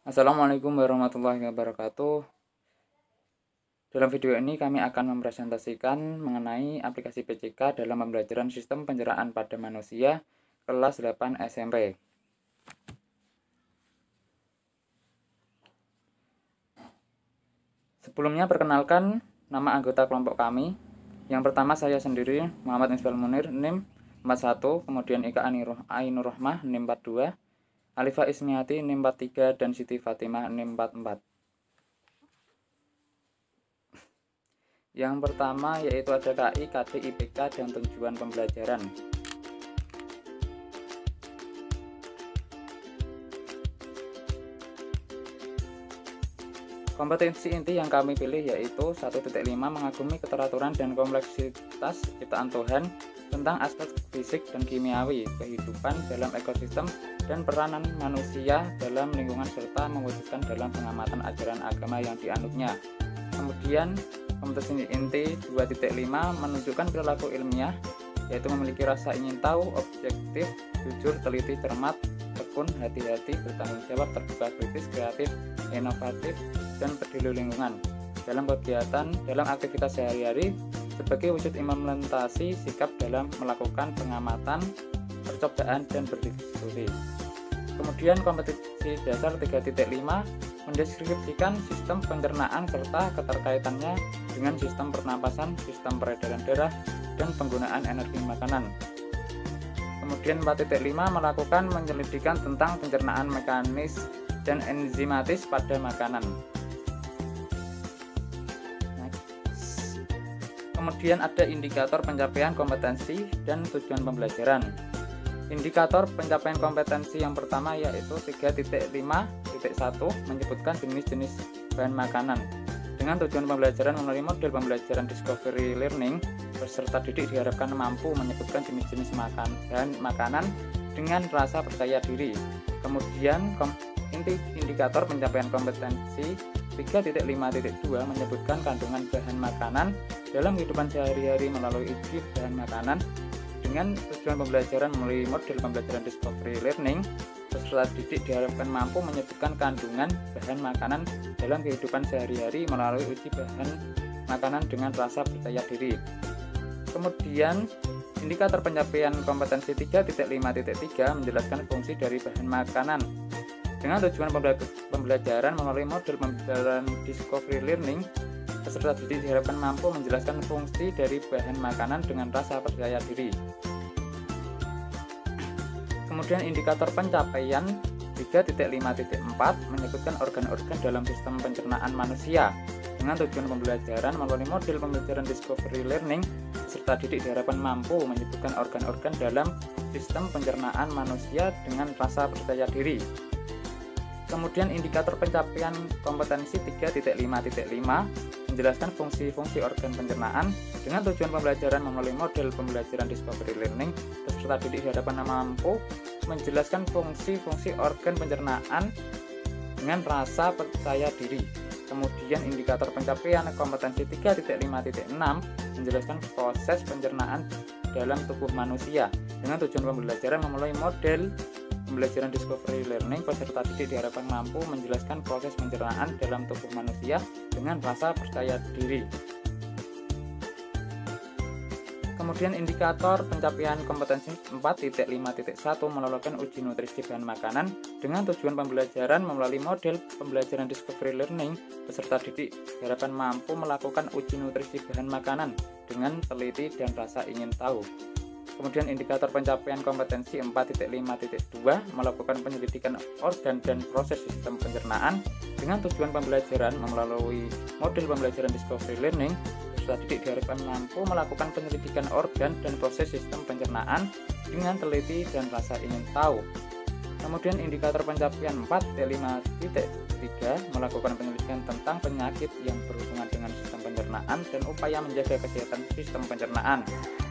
Assalamualaikum warahmatullahi wabarakatuh. Dalam video ini kami akan mempresentasikan mengenai aplikasi PCK dalam pembelajaran sistem pencernaan pada manusia kelas 8 SMP. Sebelumnya perkenalkan nama anggota kelompok kami. Yang pertama saya sendiri, Muhammad Ismail Munir, NIM 41, kemudian Ika Ainur Rahmah, NIM 42, Alifa Ismiati, NIM 43, dan Siti Fatimah, NIM 44. Yang pertama yaitu ada KI, KD, IPK, dan tujuan pembelajaran. Kompetensi inti yang kami pilih yaitu 1.5 mengagumi keteraturan dan kompleksitas ciptaan Tuhan tentang aspek fisik dan kimiawi kehidupan dalam ekosistem dan peranan manusia dalam lingkungan serta mewujudkan dalam pengamatan ajaran agama yang dianutnya. Kemudian kompetensi inti 2.5 menunjukkan perilaku ilmiah yaitu memiliki rasa ingin tahu, objektif, jujur, teliti, cermat, tekun, hati-hati, bertanggung jawab, terbuka, kritis, kreatif, inovatif, dan peduli lingkungan dalam kegiatan dalam aktivitas sehari-hari sebagai wujud implementasi sikap dalam melakukan pengamatan, percobaan, dan berdiskusi. Kemudian kompetensi dasar 3.5 mendeskripsikan sistem pencernaan serta keterkaitannya dengan sistem pernapasan, sistem peredaran darah, dan penggunaan energi makanan. Kemudian 4.5 melakukan penyelidikan tentang pencernaan mekanis dan enzimatis pada makanan. Kemudian ada indikator pencapaian kompetensi dan tujuan pembelajaran. Indikator pencapaian kompetensi yang pertama yaitu 3.5.1 menyebutkan jenis-jenis bahan makanan. Dengan tujuan pembelajaran melalui model pembelajaran discovery learning, peserta didik diharapkan mampu menyebutkan jenis-jenis bahan makanan dengan rasa percaya diri. Kemudian indikator pencapaian kompetensi 3.5.2 menyebutkan kandungan bahan makanan dalam kehidupan sehari-hari melalui uji bahan makanan. Dengan tujuan pembelajaran melalui model pembelajaran discovery learning, peserta didik diharapkan mampu menyebutkan kandungan bahan makanan dalam kehidupan sehari-hari melalui uji bahan makanan dengan rasa percaya diri. Kemudian indikator pencapaian kompetensi 3.5.3 menjelaskan fungsi dari bahan makanan. Dengan tujuan pembelajaran melalui model pembelajaran discovery learning, peserta didik diharapkan mampu menjelaskan fungsi dari bahan makanan dengan rasa percaya diri. Kemudian indikator pencapaian 3.5.4 menyebutkan organ-organ dalam sistem pencernaan manusia. Dengan tujuan pembelajaran melalui model pembelajaran discovery learning, peserta didik diharapkan mampu menyebutkan organ-organ dalam sistem pencernaan manusia dengan rasa percaya diri. Kemudian indikator pencapaian kompetensi 3.5.5 menjelaskan fungsi-fungsi organ pencernaan. Dengan tujuan pembelajaran melalui model pembelajaran discovery learning, peserta didik diharapkan mampu menjelaskan fungsi-fungsi organ pencernaan dengan rasa percaya diri. Kemudian indikator pencapaian kompetensi 3.5.6 menjelaskan proses pencernaan dalam tubuh manusia. Dengan tujuan pembelajaran melalui model pembelajaran discovery learning, peserta didik diharapkan mampu menjelaskan proses pencernaan dalam tubuh manusia dengan rasa percaya diri. Kemudian indikator pencapaian kompetensi 4.5.1 melakukan uji nutrisi bahan makanan. Dengan tujuan pembelajaran melalui model pembelajaran discovery learning, peserta didik diharapkan mampu melakukan uji nutrisi bahan makanan dengan teliti dan rasa ingin tahu. Kemudian indikator pencapaian kompetensi 4.5.2 melakukan penyelidikan organ dan proses sistem pencernaan. Dengan tujuan pembelajaran melalui model pembelajaran discovery learning, peserta didik diharapkan mampu melakukan penyelidikan organ dan proses sistem pencernaan dengan teliti dan rasa ingin tahu. Kemudian indikator pencapaian 4.5.3 melakukan penyelidikan tentang penyakit yang berhubungan dengan sistem pencernaan dan upaya menjaga kesehatan sistem pencernaan.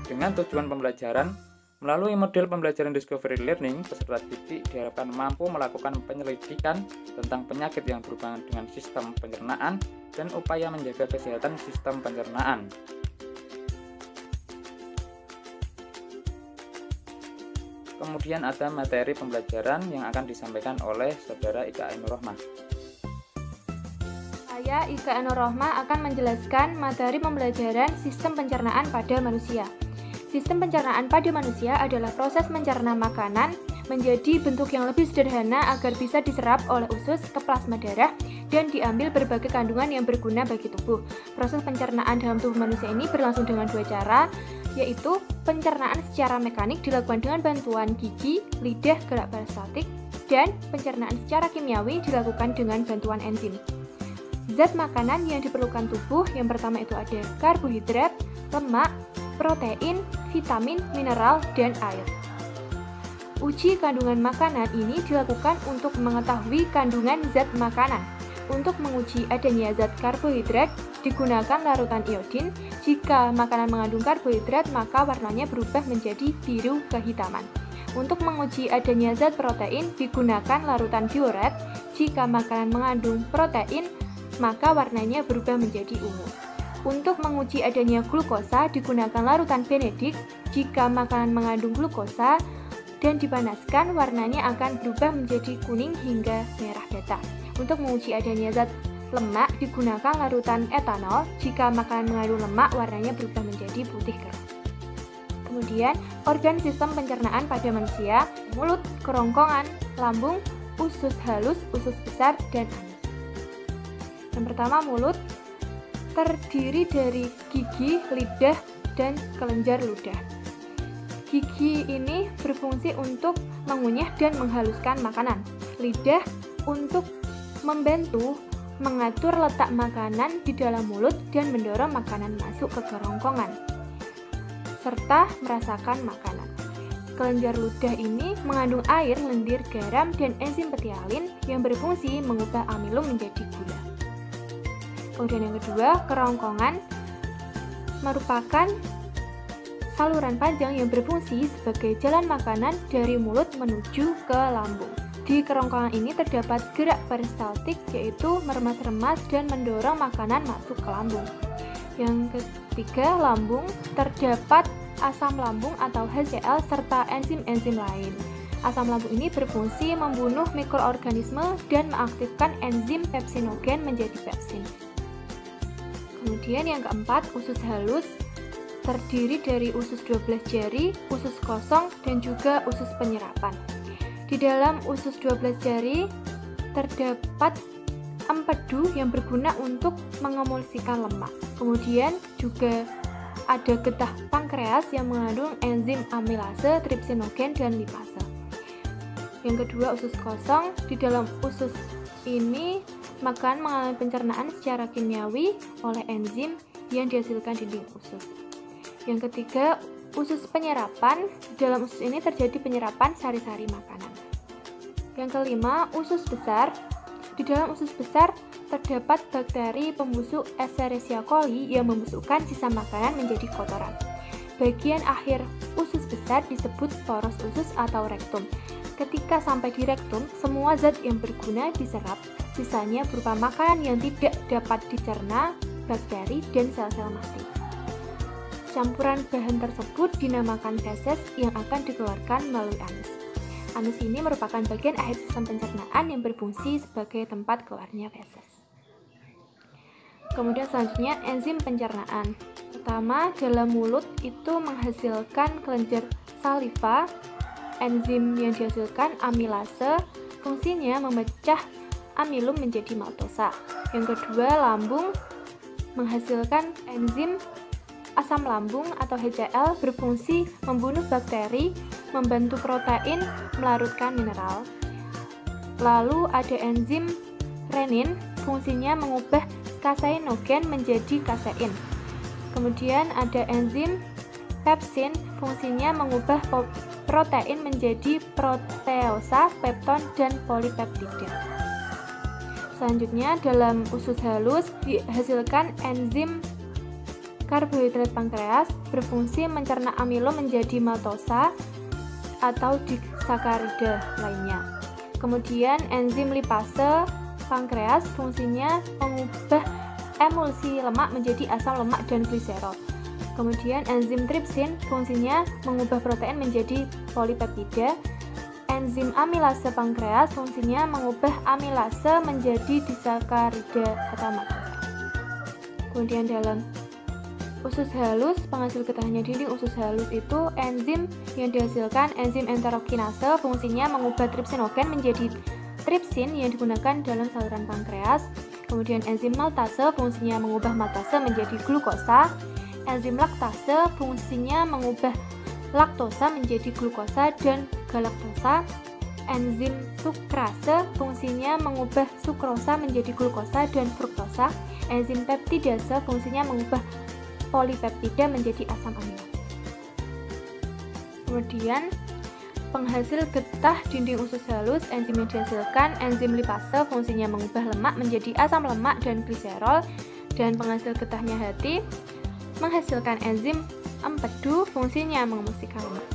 Dengan tujuan pembelajaran melalui model pembelajaran discovery learning, peserta didik diharapkan mampu melakukan penyelidikan tentang penyakit yang berhubungan dengan sistem pencernaan dan upaya menjaga kesehatan sistem pencernaan. Kemudian ada materi pembelajaran yang akan disampaikan oleh Saudara Ika Ainur Rohmah. Saya Ika Ainur Rohmah akan menjelaskan materi pembelajaran sistem pencernaan pada manusia. Sistem pencernaan pada manusia adalah proses mencerna makanan menjadi bentuk yang lebih sederhana agar bisa diserap oleh usus ke plasma darah dan diambil berbagai kandungan yang berguna bagi tubuh. Proses pencernaan dalam tubuh manusia ini berlangsung dengan dua cara, yaitu pencernaan secara mekanik dilakukan dengan bantuan gigi, lidah, gerak peristaltik, dan pencernaan secara kimiawi dilakukan dengan bantuan enzim. Zat makanan yang diperlukan tubuh yang pertama itu ada karbohidrat, lemak, protein, vitamin, mineral, dan air. Uji kandungan makanan ini dilakukan untuk mengetahui kandungan zat makanan. Untuk menguji adanya zat karbohidrat, digunakan larutan iodin. Jika makanan mengandung karbohidrat, maka warnanya berubah menjadi biru kehitaman. Untuk menguji adanya zat protein, digunakan larutan bioret. Jika makanan mengandung protein, maka warnanya berubah menjadi ungu. Untuk menguji adanya glukosa, digunakan larutan benedik. Jika makanan mengandung glukosa dan dipanaskan, warnanya akan berubah menjadi kuning hingga merah bata. Untuk menguji adanya zat lemak, digunakan larutan etanol. Jika makanan mengandung lemak, warnanya berubah menjadi putih garam. Kemudian, organ sistem pencernaan pada manusia: mulut, kerongkongan, lambung, usus halus, usus besar, dan anus. Yang pertama, mulut terdiri dari gigi, lidah, dan kelenjar ludah. Gigi ini berfungsi untuk mengunyah dan menghaluskan makanan. Lidah untuk membantu mengatur letak makanan di dalam mulut dan mendorong makanan masuk ke kerongkongan, serta merasakan makanan. Kelenjar ludah ini mengandung air, lendir, garam, dan enzim petialin yang berfungsi mengubah amilum menjadi gula. Kemudian yang kedua, kerongkongan merupakan saluran panjang yang berfungsi sebagai jalan makanan dari mulut menuju ke lambung. Di kerongkongan ini terdapat gerak peristaltik, yaitu meremas-remas dan mendorong makanan masuk ke lambung. Yang ketiga, lambung, terdapat asam lambung atau HCl serta enzim-enzim lain. Asam lambung ini berfungsi membunuh mikroorganisme dan mengaktifkan enzim pepsinogen menjadi pepsin. Kemudian yang keempat, usus halus, terdiri dari usus 12 jari, usus kosong, dan juga usus penyerapan. Di dalam usus 12 jari terdapat empedu yang berguna untuk mengemulsikan lemak. Kemudian juga ada getah pankreas yang mengandung enzim amilase, tripsinogen, dan lipase. Yang kedua, usus kosong. Di dalam usus ini makanan mengalami pencernaan secara kimiawi oleh enzim yang dihasilkan dinding usus. Yang ketiga, usus penyerapan. Di dalam usus ini terjadi penyerapan sari-sari makanan. Yang kelima, usus besar. Di dalam usus besar terdapat bakteri pembusuk Escherichia coli yang membusukkan sisa makanan menjadi kotoran. Bagian akhir usus besar disebut poros usus atau rektum. Ketika sampai di rektum, semua zat yang berguna diserap, sisanya berupa makanan yang tidak dapat dicerna, bakteri, dan sel-sel mati. Campuran bahan tersebut dinamakan feses yang akan dikeluarkan melalui anus. Anus ini merupakan bagian akhir sistem pencernaan yang berfungsi sebagai tempat keluarnya feses. Kemudian selanjutnya, enzim pencernaan. Pertama, dalam mulut itu menghasilkan kelenjar saliva. Enzim yang dihasilkan amilase, fungsinya memecah amilum menjadi maltosa. Yang kedua, lambung menghasilkan enzim asam lambung atau HCl, berfungsi membunuh bakteri, membantu protein, melarutkan mineral. Lalu ada enzim renin, fungsinya mengubah kaseinogen menjadi kasein. Kemudian ada enzim pepsin, fungsinya mengubah protein menjadi proteosa, pepton, dan polipeptida. Selanjutnya, dalam usus halus dihasilkan enzim karbohidrat pankreas, berfungsi mencerna amilum menjadi maltosa atau disakarida lainnya. Kemudian enzim lipase pankreas, fungsinya mengubah emulsi lemak menjadi asam lemak dan gliserol. Kemudian enzim tripsin fungsinya mengubah protein menjadi polipeptida. Enzim amilase pankreas fungsinya mengubah amilase menjadi disakarida atau makrosa. Kemudian dalam usus halus, penghasil ketahanan dinding usus halus itu enzim yang dihasilkan enzim enterokinase fungsinya mengubah tripsinogen menjadi tripsin yang digunakan dalam saluran pankreas. Kemudian enzim maltase fungsinya mengubah maltase menjadi glukosa. Enzim laktase fungsinya mengubah laktosa menjadi glukosa dan galaktosa. Enzim sukrase fungsinya mengubah sukrosa menjadi glukosa dan fruktosa. Enzim peptidase fungsinya mengubah polipeptida menjadi asam amino. Kemudian penghasil getah dinding usus halus, enzim yang dihasilkan enzim lipase fungsinya mengubah lemak menjadi asam lemak dan gliserol. Dan penghasil getahnya hati menghasilkan enzim empedu fungsinya mengemulsikan lemak.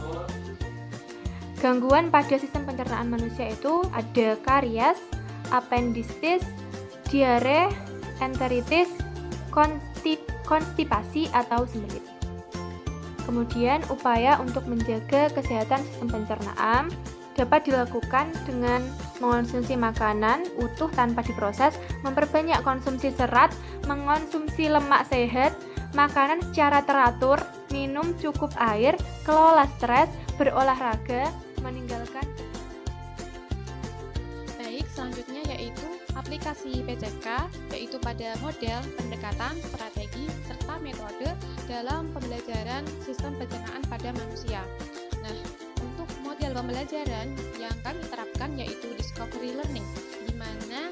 Gangguan pada sistem pencernaan manusia itu ada karies, apendisitis, diare, enteritis, konstipasi atau sembelit. Kemudian upaya untuk menjaga kesehatan sistem pencernaan dapat dilakukan dengan mengonsumsi makanan utuh tanpa diproses, memperbanyak konsumsi serat, mengonsumsi lemak sehat, makanan secara teratur, minum cukup air, kelola stres, berolahraga, meninggalkan. Baik, selanjutnya yaitu aplikasi PCK, yaitu pada model, pendekatan, strategi, serta metode dalam pembelajaran sistem pencernaan pada manusia. Nah, untuk model pembelajaran yang kami terapkan yaitu discovery learning, di mana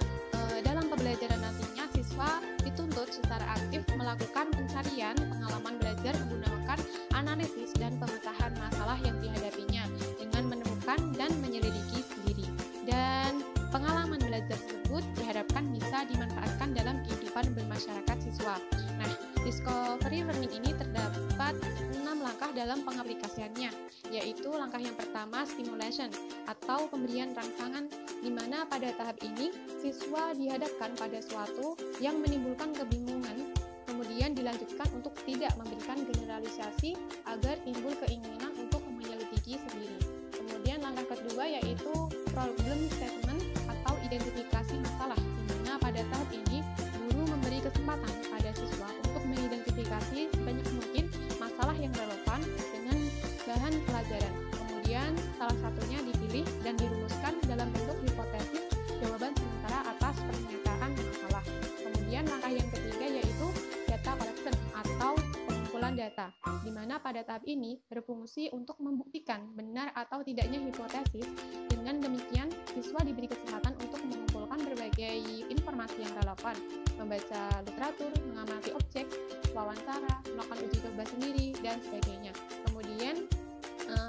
dalam pembelajaran nantinya siswa dituntut secara aktif melakukan pencarian pengalaman belajar menggunakan analisis dan pemecahan masalah yang dihadapinya dengan menemukan dan menyelidiki sendiri. Dan pengalaman belajar tersebut diharapkan bisa dimanfaatkan dalam kehidupan bermasyarakat siswa. Nah, discovery learning ini terdapat 6 langkah dalam pengaplikasiannya, yaitu langkah yang pertama stimulation atau pemberian rangsangan, di mana pada tahap ini siswa dihadapkan pada suatu yang menimbulkan kebingungan, kemudian dilanjutkan untuk tidak memberikan generalisasi agar timbul keinginan untuk menyelidiki sendiri. Kemudian langkah kedua yaitu problem statement atau identifikasi masalah, di mana pada tahap ini guru memberi kesempatan pada siswa untuk mengidentifikasi sebanyak mungkin masalah yang relevan dengan bahan pelajaran. Kemudian salah satunya dipilih dan dirumuskan dalam bentuk hipotesis jawaban sementara atas pernyataan masalah. Kemudian langkah yang ketiga yaitu data collection atau pengumpulan data, di mana pada tahap ini berfungsi untuk membuktikan benar atau tidaknya hipotesis. Dengan demikian, siswa diberi kesempatan untuk mengumpulkan berbagai informasi yang relevan, membaca literatur, mengamati objek, wawancara, melakukan uji coba sendiri, dan sebagainya. Kemudian,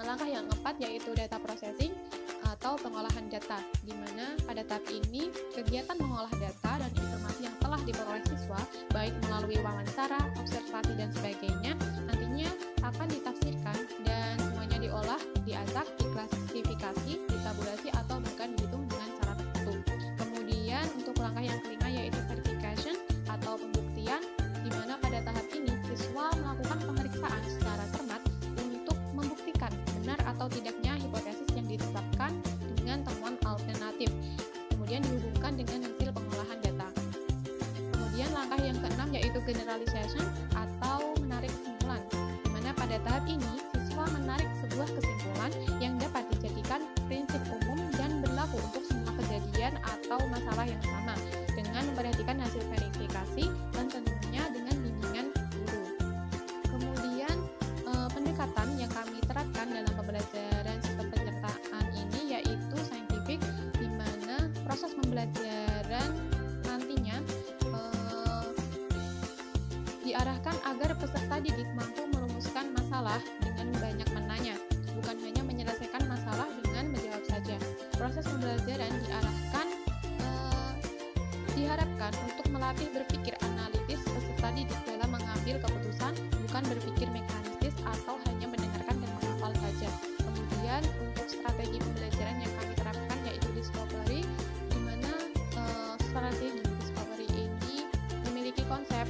langkah yang keempat yaitu data processing atau pengolahan data, di mana pada tahap ini kegiatan mengolah data dan informasi yang telah diperoleh siswa, baik melalui wawancara, observasi, dan sebagainya, nantinya akan ditafsirkan dan semuanya diolah, diacak, diklasifikasi, ditabulasi, atau bahkan dihitung dengan cara tertentu. Kemudian untuk langkah yang kelima yaitu verification atau pembuktian, di mana pada tahap ini siswa melakukan pemeriksaan secara cermat untuk membuktikan benar atau tidaknya hipotesis yang ditetapkan dengan temuan alternatif, kemudian dihubungkan dengan hasil pengolahan data. Kemudian langkah yang keenam yaitu generalization atau menarik kesimpulan, di mana pada tahap ini siswa menarik sebuah kesimpulan yang dapat dijadikan prinsip umum dan berlaku untuk semua kejadian atau masalah yang sama, dengan memperhatikan hasil verifikasi dan tentunya dengan bimbingan guru. Kemudian pendekatan yang kami terapkan dalam pembelajaran sistem pencernaan ini yaitu scientific, di mana proses pembelajaran nantinya diarahkan agar peserta didik mampu merumuskan masalah dengan banyak menanya, bukan hanya menyelesaikan masalah dengan menjawab saja. Proses pembelajaran diharapkan untuk melatih berpikir analitis peserta didik dalam mengambil keputusan, bukan berpikir mekanistis atau hanya mendengarkan dan menghafal saja. Kemudian untuk strategi pembelajaran yang kami terapkan yaitu discovery, di mana strategi discovery ini memiliki konsep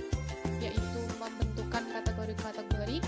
yaitu membentukkan kategori-kategori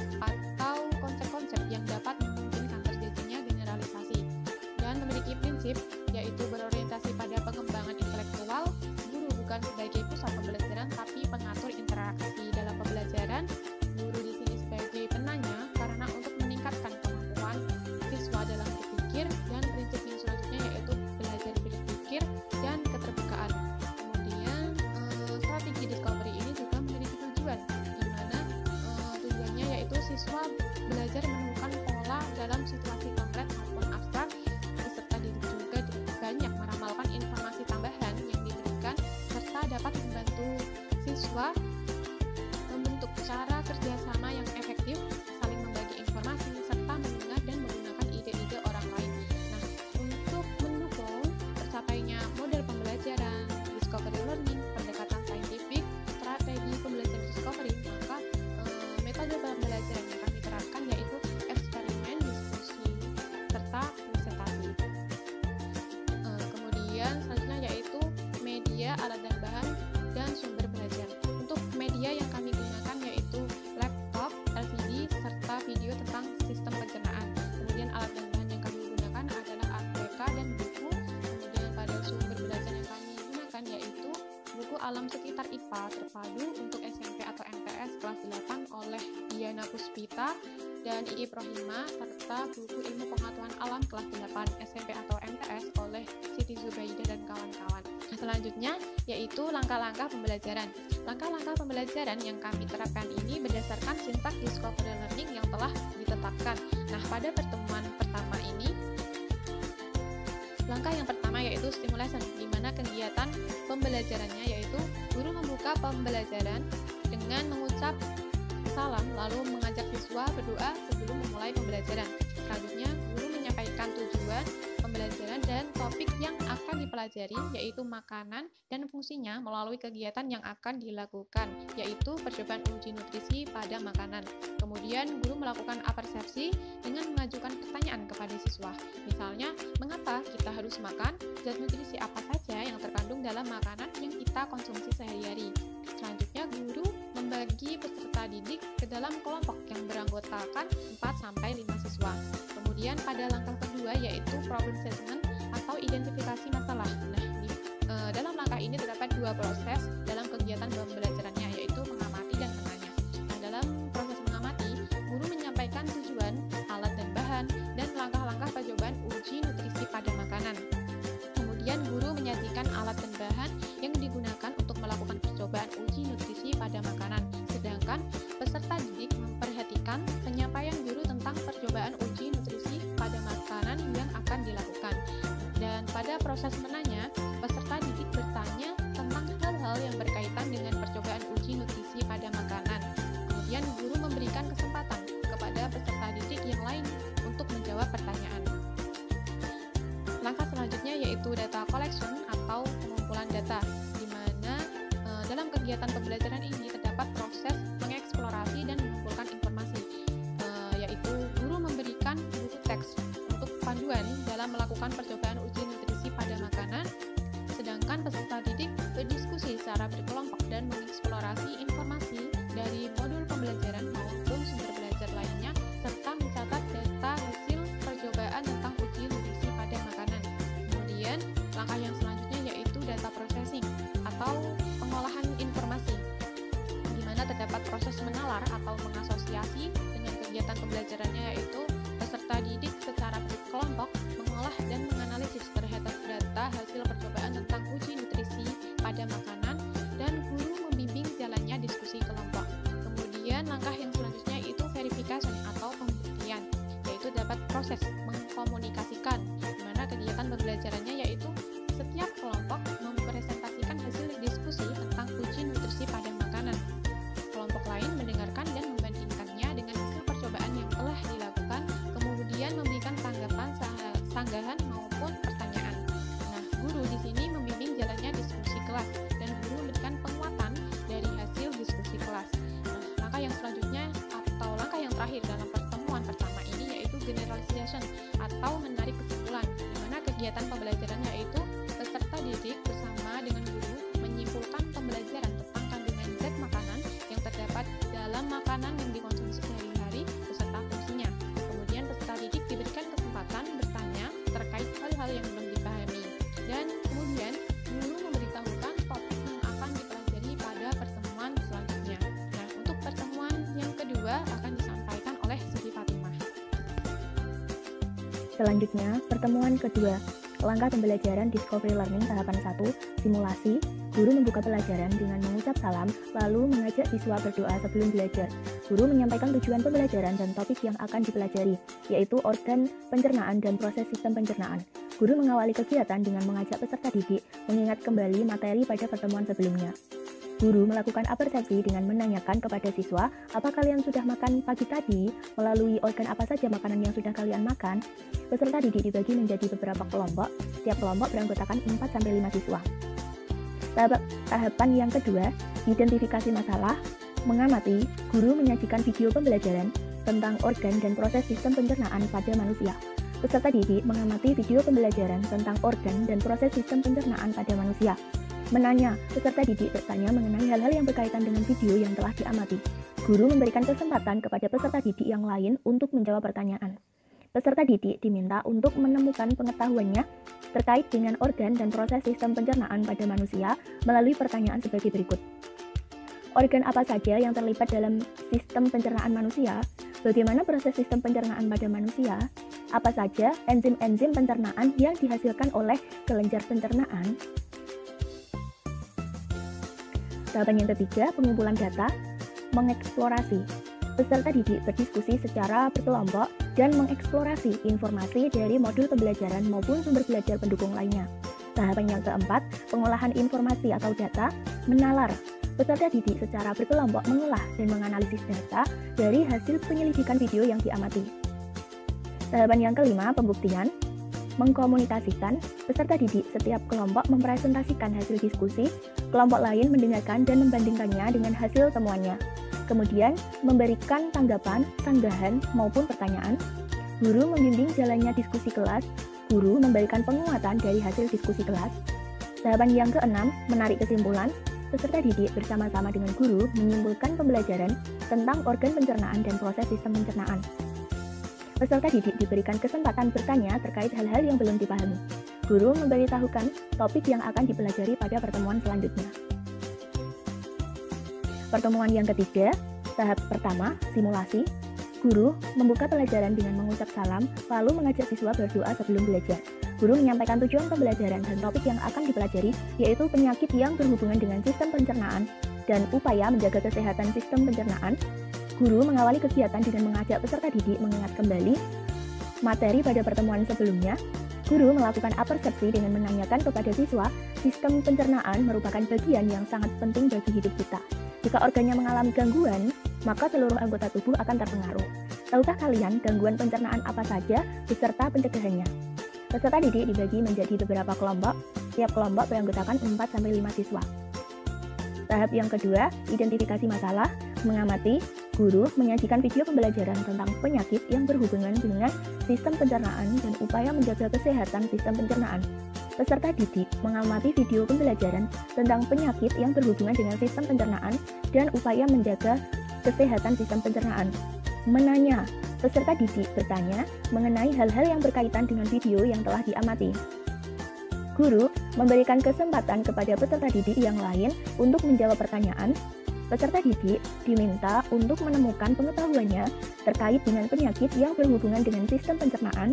siswa membentuk cara kerjasama yang efektif, saling membagi informasi, serta mendengar dan menggunakan ide-ide orang lain. Nah, untuk mendukung tercapainya model pembelajaran discovery learning, pendekatan saintifik, strategi pembelajaran discovery, maka metode pembelajaran yang kami terapkan yaitu eksperimen, diskusi, serta presentasi. Kemudian selanjutnya yaitu media, alat dan bahan, dan sumber belajar. Untuk media yang kami gunakan yaitu laptop, LCD, serta video tentang sistem pencernaan. Kemudian alat dan bahan yang kami gunakan adalah APK dan buku. Kemudian pada sumber belajar yang kami gunakan yaitu buku Alam Sekitar IPA terpadu untuk SMP atau MTS kelas 8 oleh Diana Puspita dan Iip Rohima, serta buku Ilmu Pengetahuan Alam kelas 8 SMP atau MTS oleh Siti Zubaidah dan kawan-kawan. Nah, selanjutnya yaitu langkah-langkah pembelajaran. Langkah-langkah pembelajaran yang kami terapkan ini berdasarkan sintak discovery learning yang telah ditetapkan. Nah, pada pertemuan pertama ini, langkah yang pertama yaitu stimulation, di mana kegiatan pembelajarannya yaitu guru membuka pembelajaran dengan mengucap salam lalu mengajak siswa berdoa sebelum memulai pembelajaran. Selanjutnya, guru menyampaikan tujuan pembelajaran dan topik yang akan dipelajari yaitu makanan dan fungsinya melalui kegiatan yang akan dilakukan yaitu percobaan uji nutrisi pada makanan. Kemudian guru melakukan apersepsi dengan mengajukan pertanyaan kepada siswa. Misalnya, mengapa kita harus makan? Zat nutrisi apa saja yang terkandung dalam makanan yang kita konsumsi sehari-hari? Selanjutnya, guru membagi peserta didik ke dalam kelompok yang beranggotakan 4-5 siswa. Kemudian pada langkah kedua yaitu problem statement atau identifikasi masalah. Nah, dalam langkah ini terdapat dua proses dalam kegiatan pembelajarannya yaitu mengamati dan menanya. Nah, dalam proses mengamati, guru menyampaikan tujuan, alat dan bahan, dan langkah-langkah percobaan uji nutrisi pada makanan. Kemudian guru menyajikan alat dan bahan yang digunakan untuk melakukan percobaan uji nutrisi pada makanan. Sedangkan peserta didik memperhatikan penyampaian guru tentang percobaan uji nutrisi pada makanan yang akan dilakukan. Dan pada proses menanya, peserta didik bertanya tentang hal-hal yang berkaitan dengan percobaan uji nutrisi pada makanan. Kemudian guru memberikan kesempatan kepada peserta didik yang lain untuk menjawab pertanyaan. Langkah selanjutnya yaitu data collection atau pengumpulan data, di mana dalam kegiatan pembelajaran ini terdapat proses mengeksplorasi dan mengumpulkan informasi, yaitu guru memberikan buku teks untuk panduan dalam melakukan percobaan uji nutrisi pada makanan, sedangkan peserta didik berdiskusi secara berkelompok dan mengeksplorasi informasi dari modul pembelajaran maupun sumber belajar lainnya, serta mencatat data hasil percobaan tentang uji nutrisi pada makanan. Kemudian, langkah yang selanjutnya yaitu data processing atau pengolahan informasi, di mana terdapat proses menalar atau mengasosiasi dengan kegiatan pembelajarannya yaitu peserta didik secara berkelompok mengolah dan menganalisis terhadap data hasil percobaan tentang uji nutrisi pada makanan dan guru membimbing jalannya diskusi kelompok. Kemudian langkah yang selanjutnya itu verification atau pembuktian, yaitu dapat proses mengkomunikasikan, di mana kegiatan pembelajarannya yaitu setiap kelompok mempresentasikan hasil diskusi tentang uji nutrisi pada makanan. Kelompok lain mendengarkan dan membandingkannya dengan hasil percobaan yang telah dilakukan, kemudian memberikan tanggapan, sanggahan maupun pertanyaan. Nah, guru di sini membimbing jalannya diskusi kelas dan guru memberikan penguatan dari hasil diskusi kelas. Nah, langkah yang selanjutnya atau langkah yang terakhir dalam pertemuan pertama ini yaitu generalization atau menarik kesimpulan, di mana kegiatan pembelajaran yaitu peserta didik bersama dengan guru menyimpulkan pembelajaran tentang kandungan zat makanan yang terdapat dalam makanan yang dikonsumsi sehari-hari beserta fungsinya. Kemudian peserta didik diberikan kesempatan bertanya terkait hal-hal yang belum dipahami. Dan kemudian guru memberitahukan topik yang akan dipelajari pada pertemuan selanjutnya. Nah, untuk pertemuan yang kedua akan disampaikan oleh Siti Fatimah. Selanjutnya, pertemuan kedua. Langkah pembelajaran Discovery Learning tahapan 1, simulasi. Guru membuka pelajaran dengan mengucap salam, lalu mengajak siswa berdoa sebelum belajar. Guru menyampaikan tujuan pembelajaran dan topik yang akan dipelajari, yaitu organ pencernaan dan proses sistem pencernaan. Guru mengawali kegiatan dengan mengajak peserta didik mengingat kembali materi pada pertemuan sebelumnya. Guru melakukan apersepsi dengan menanyakan kepada siswa, apa kalian sudah makan pagi tadi? Melalui organ apa saja makanan yang sudah kalian makan? Peserta didik dibagi menjadi beberapa kelompok, setiap kelompok beranggotakan 4-5 siswa. Tahapan yang kedua, identifikasi masalah, mengamati, guru menyajikan video pembelajaran tentang organ dan proses sistem pencernaan pada manusia. Peserta didik mengamati video pembelajaran tentang organ dan proses sistem pencernaan pada manusia. Menanya, peserta didik bertanya mengenai hal-hal yang berkaitan dengan video yang telah diamati. Guru memberikan kesempatan kepada peserta didik yang lain untuk menjawab pertanyaan. Peserta didik diminta untuk menemukan pengetahuannya terkait dengan organ dan proses sistem pencernaan pada manusia melalui pertanyaan sebagai berikut. Organ apa saja yang terlibat dalam sistem pencernaan manusia? Bagaimana proses sistem pencernaan pada manusia? Apa saja enzim-enzim pencernaan yang dihasilkan oleh kelenjar pencernaan? Tahapan yang ketiga, pengumpulan data, mengeksplorasi. Peserta didik berdiskusi secara berkelompok dan mengeksplorasi informasi dari modul pembelajaran maupun sumber belajar pendukung lainnya. Tahapan yang keempat, pengolahan informasi atau data, menalar. Peserta didik secara berkelompok mengolah dan menganalisis data dari hasil penyelidikan video yang diamati. Tahapan yang kelima, pembuktian, mengkomunikasikan. Peserta didik setiap kelompok mempresentasikan hasil diskusi, kelompok lain mendengarkan dan membandingkannya dengan hasil temuannya. Kemudian, memberikan tanggapan, sanggahan, maupun pertanyaan. Guru membimbing jalannya diskusi kelas, guru memberikan penguatan dari hasil diskusi kelas. Tahapan yang keenam, menarik kesimpulan. Peserta didik bersama-sama dengan guru menyimpulkan pembelajaran tentang organ pencernaan dan proses sistem pencernaan. Peserta didik diberikan kesempatan bertanya terkait hal-hal yang belum dipahami. Guru memberitahukan topik yang akan dipelajari pada pertemuan selanjutnya. Pertemuan yang ketiga, tahap pertama, simulasi. Guru membuka pelajaran dengan mengucap salam, lalu mengajak siswa berdoa sebelum belajar. Guru menyampaikan tujuan pembelajaran dan topik yang akan dipelajari, yaitu penyakit yang berhubungan dengan sistem pencernaan dan upaya menjaga kesehatan sistem pencernaan. Guru mengawali kegiatan dengan mengajak peserta didik mengingat kembali materi pada pertemuan sebelumnya. Guru melakukan apersepsi dengan menanyakan kepada siswa, sistem pencernaan merupakan bagian yang sangat penting bagi hidup kita. Jika organnya mengalami gangguan, maka seluruh anggota tubuh akan terpengaruh. Tahukah kalian gangguan pencernaan apa saja beserta pencegahannya? Peserta didik dibagi menjadi beberapa kelompok, setiap kelompok beranggotakan 4-5 siswa. Tahap yang kedua, identifikasi masalah, mengamati. Guru menyajikan video pembelajaran tentang penyakit yang berhubungan dengan sistem pencernaan dan upaya menjaga kesehatan sistem pencernaan. Peserta didik mengamati video pembelajaran tentang penyakit yang berhubungan dengan sistem pencernaan dan upaya menjaga kesehatan sistem pencernaan. Menanya, peserta didik bertanya mengenai hal-hal yang berkaitan dengan video yang telah diamati. Guru memberikan kesempatan kepada peserta didik yang lain untuk menjawab pertanyaan. Peserta didik diminta untuk menemukan pengetahuannya terkait dengan penyakit yang berhubungan dengan sistem pencernaan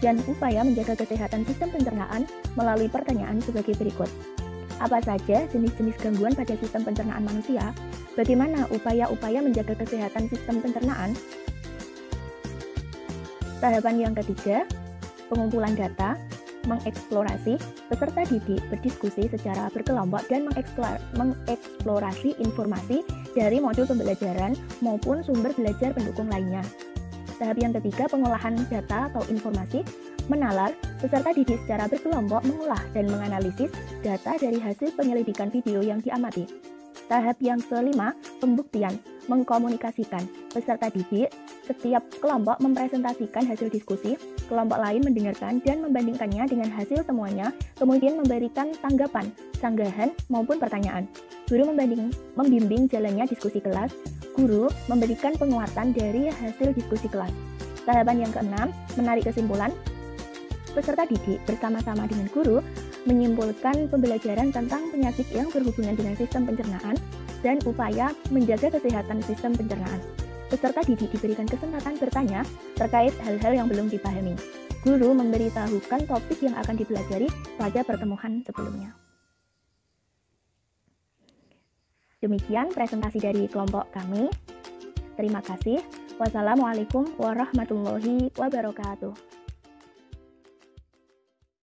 dan upaya menjaga kesehatan sistem pencernaan melalui pertanyaan sebagai berikut. Apa saja jenis-jenis gangguan pada sistem pencernaan manusia? Bagaimana upaya-upaya menjaga kesehatan sistem pencernaan? Tahapan yang ketiga, pengumpulan data, mengeksplorasi. Peserta didik berdiskusi secara berkelompok dan mengeksplorasi informasi dari modul pembelajaran maupun sumber belajar pendukung lainnya. Tahap yang ketiga, pengolahan data atau informasi, menalar. Peserta didik secara berkelompok mengolah dan menganalisis data dari hasil penyelidikan video yang diamati. Tahap yang kelima, pembuktian, mengkomunikasikan. Peserta didik setiap kelompok mempresentasikan hasil diskusi, kelompok lain mendengarkan dan membandingkannya dengan hasil temuannya, kemudian memberikan tanggapan, sanggahan, maupun pertanyaan. Guru membimbing jalannya diskusi kelas, guru memberikan penguatan dari hasil diskusi kelas. Tahapan yang keenam, menarik kesimpulan. Peserta didik bersama-sama dengan guru menyimpulkan pembelajaran tentang penyakit yang berhubungan dengan sistem pencernaan dan upaya menjaga kesehatan sistem pencernaan. Peserta didik diberikan kesempatan bertanya terkait hal-hal yang belum dipahami. Guru memberitahukan topik yang akan dipelajari pada pertemuan sebelumnya. Demikian presentasi dari kelompok kami. Terima kasih. Wassalamualaikum warahmatullahi wabarakatuh.